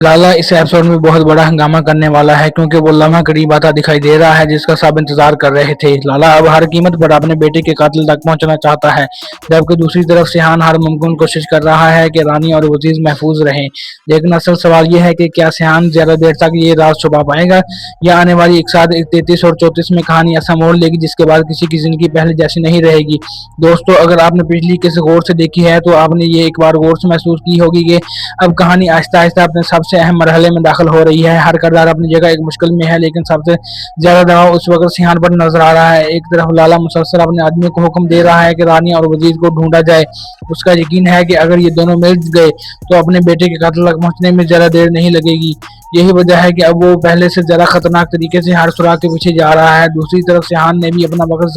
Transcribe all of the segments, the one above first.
लाला इस एपिसोड में बहुत बड़ा हंगामा करने वाला है क्योंकि वो लम्हा करीब आता दिखाई दे रहा है जिसका सब इंतजार कर रहे थे। लाला अब हर कीमत पर अपने बेटे के कातिल तक पहुंचना चाहता है, जबकि दूसरी तरफ सिहान हर मुमकिन कोशिश कर रहा है कि रानी और वजीर महफूज रहें। लेकिन असल सवाल यह है कि क्या सिहान ज्यादा देर तक ये राज छुपा पाएगा या आने वाली 133 और 34 में कहानी ऐसा मोड़ लेगी जिसके बाद किसी की जिंदगी पहले जैसी नहीं रहेगी। दोस्तों, अगर आपने पिछली किसी गौर से देखी है तो आपने ये एक बार गौर से महसूस की होगी कि अब कहानी आहिस्ता आहिस्ता अपने सबसे अहम मरहले में दाखिल हो रही है। हर किरदार अपनी जगह एक मुश्किल में है, लेकिन सबसे ज्यादा दबाव उस वक्त सिहान पर नजर आ रहा है। एक तरफ लाला मुसलसल अपने आदमी को हुक्म दे रहा है कि रानी और वजीर को ढूंढा जाए। उसका यकीन है कि अगर ये दोनों मिल गए तो अपने बेटे के कत्ल तक पहुंचने में ज्यादा देर नहीं लगेगी। यही वजह है कि अब वो पहले से ज्यादा खतरनाक तरीके से हर सुराग के पीछे जा रहा है। दूसरी तरफ सिहान ने भी अपना वक्त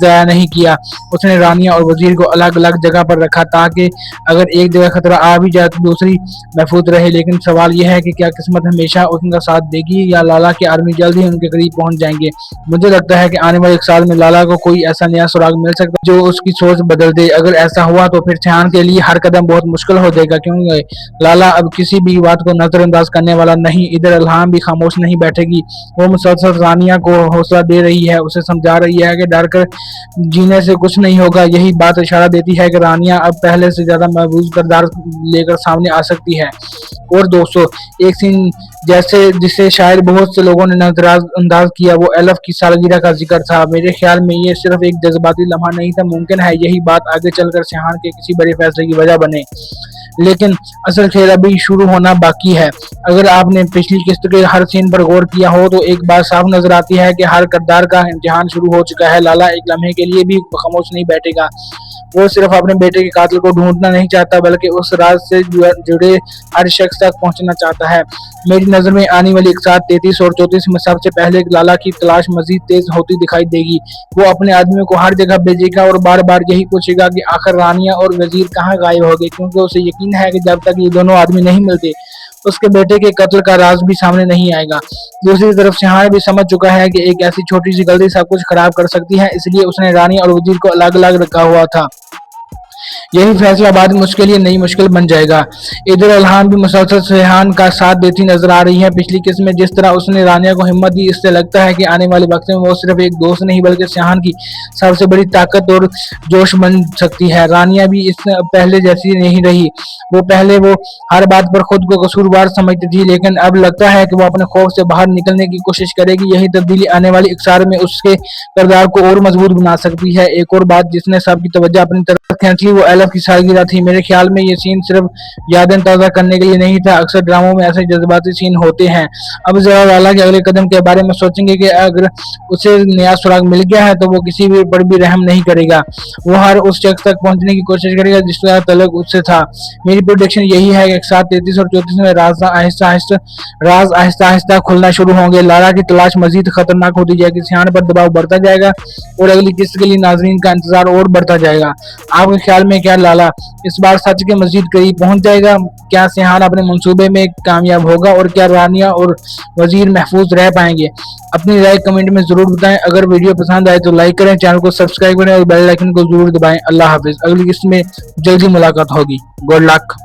जाया नहीं किया। उसने रानिया और वजीर को अलग अलग जगह पर रखा ताकि अगर एक जगह खतरा आ भी जाए तो दूसरी महफूज रहे। लेकिन सवाल यह है कि क्या किस्मत हमेशा उनका साथ देगी या लाला की आर्मी जल्द ही उनके करीब पहुंच जाएंगे। मुझे लगता है कि आने वाले एक साल में लाला को कोई ऐसा नया सुराग मिल सकता है जो उसकी सोच बदल दे। अगर ऐसा हुआ तो फिर सिहान के लिए हर कदम बहुत मुश्किल हो जाएगा, क्योंकि लाला अब किसी भी बात को नजरअंदाज करने वाला नहीं। इधर इल्हाम भी खामोश नहीं बैठेगी। वो मुसलसल रानिया को हौसला दे रही है, उसे समझा रही है कि डर कर जीने से कुछ नहीं होगा। यही बात इशारा देती है कि रानिया अब पहले से ज्यादा महफूज किरदार लेकर सामने आ सकती है। और दोस्तों, एक सीन जिसे शायद बहुत से लोगों ने नजरअंदाज किया, वो एलफ की सालगिरह का जिक्र था। मेरे ख्याल में ये सिर्फ एक जज्बाती लम्हा नहीं था। मुमकिन है यही बात आगे चलकर सिहान के किसी बड़े फैसले की वजह बने, लेकिन असल खेल अभी शुरू होना बाकी है। अगर आपने पिछली किस्त के हर सीन पर गौर किया हो तो एक बात साफ नजर आती है कि हर किरदार का इम्तिहान शुरू हो चुका है। लाला एक लम्हे के लिए भी खामोश नहीं बैठेगा। वो सिर्फ अपने बेटे के कातिल को ढूंढना नहीं चाहता, बल्कि उस राज से जुड़े हर शख्स तक पहुंचना चाहता है। मेरी नजर में आने वाली 133 और 34 में सबसे पहले लाला की तलाश मजीद तेज होती दिखाई देगी। वो अपने आदमियों को हर जगह भेजेगा और बार बार यही पूछेगा कि आखिर रानिया और वजीर कहाँ गायब हो गए, क्योंकि उसे यकीन है कि जब तक ये दोनों आदमी नहीं मिलते उसके बेटे के कत्ल का राज भी सामने नहीं आएगा। दूसरी तरफ सिहान भी समझ चुका है कि एक ऐसी छोटी सी गलती सब कुछ खराब कर सकती है, इसलिए उसने रानी और वजीर को अलग अलग रखा हुआ था। यही फैसला बाद में उसके लिए नई मुश्किल बन जाएगा। इधर इल्हाम भी मुसलसल सिहान का साथ देती नजर आ रही है। पिछली किस्त में जिस तरह उसने रानिया को हिम्मत दी, इससे लगता है कि आने वाले वक्त में वो सिर्फ एक दोस्त नहीं बल्कि सिहान की सबसे बड़ी ताकत और जोश बन सकती है। रानिया भी इस पहले जैसी नहीं रही। वो हर बात पर खुद को कसूरवार समझती थी, लेकिन अब लगता है कि वो अपने खौफ से बाहर निकलने की कोशिश करेगी। यही तब्दीली आने वाली एक साल में उसके किरदार को और मजबूत बना सकती है। एक और बात जिसने सबकी तवज्जो अपनी तरफ खींची वो एलफ की सालगिरह थी। मेरे ख्याल में ये सीन सिर्फ यादें ताज़ा करने के लिए नहीं था। अक्सर ड्रामों में ऐसे जज्बाती सीन होते हैं। अब जरा लाला के अगले कदम के बारे में सोचेंगे कि अगर उसे नया सुराग मिल गया है तो वो किसी भी पर भी रहम नहीं करेगा। वो हर उस शख्स तक पहुंचने की कोशिश करेगा जिसका तल्लुक उससे था। मेरी प्रोडिक्शन यही है कि 133 और 34 में राज आहिस्ता आहिस्ता खुलना शुरू होंगे। लाला की तलाश मजीद खतरनाक होती जाएगी, सिहान पर दबाव बढ़ता जाएगा और अगली किस्त के लिए नाजरीन का इंतजार और बढ़ता जाएगा। आपके ख्याल में क्या लाला इस बार सच के मजीद करीब पहुंच जाएगा? क्या सिहान अपने मंसूबे में कामयाब होगा और क्या रानिया और वजीर महफूज रह पाएंगे? अपनी राय कमेंट में जरूर बताएं। अगर वीडियो पसंद आए तो लाइक करें, चैनल को सब्सक्राइब करें और बेल आइकन को जरूर दबाएं। अल्लाह हाफिज। अगली किस्त में जल्दी मुलाकात होगी। Good luck.